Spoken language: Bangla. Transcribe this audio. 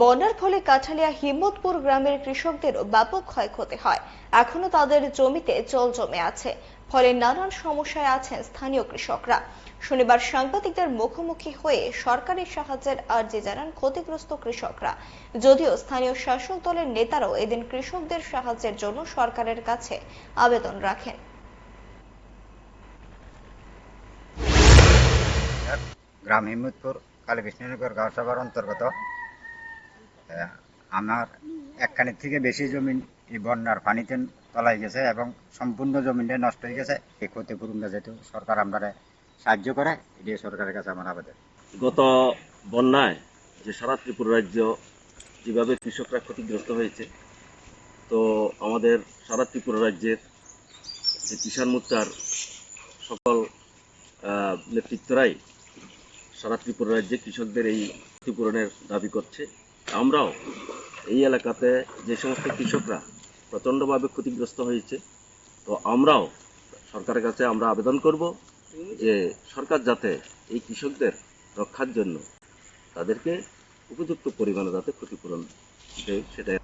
বন্যার ফলে কাঠালিয়া হিম্মতপুর গ্রামের কৃষকদেরও ব্যাপক ক্ষয়ক্ষতি হয়। এখনো তাদের জমিতে জল জমে আছে, ফলে নানান সমস্যায় আছেন স্থানীয় কৃষকরা। শনিবার সাংবাদিকদের মুখোমুখি হয়ে সরকারি সাহায্যের আর্জি জানান ক্ষতিগ্রস্ত কৃষকরা। যদিও স্থানীয় শাসক দলের নেতারাও এদিন কৃষকদের সাহায্যের জন্য সরকারের কাছে আবেদন রাখেন। গ্রাম হিম্মতপুর কালীকৃষ্ণনগর গাঁওসভার অন্তর্গত আমার একখানের থেকে বেশি জমি এই বন্যার পানিতে তলায় গেছে এবং সম্পূর্ণ জমিটা নষ্ট হয়ে গেছে। এই ক্ষতিপূরণটা যেহেতু সরকার আমরা সাহায্য করে, এটি সরকারের কাছে আমার আবেদন। গত বন্যায় যে সারা ত্রিপুরা রাজ্য যেভাবে কৃষকরা ক্ষতিগ্রস্ত হয়েছে, তো আমাদের সারা ত্রিপুরা রাজ্যের যে কিষাণ মোর্চার সকল নেতৃত্বরাই সারা ত্রিপুরা রাজ্যে কৃষকদের এই ক্ষতিপূরণের দাবি করছে। আমরাও এই এলাকাতে যে সমস্ত কৃষকরা প্রচণ্ডভাবে ক্ষতিগ্রস্ত হয়েছে, তো আমরাও সরকারের কাছে আমরা আবেদন করব যে সরকার যাতে এই কৃষকদের রক্ষার জন্য তাদেরকে উপযুক্ত পরিমাণে যাতে ক্ষতিপূরণ দেয়, সেটাই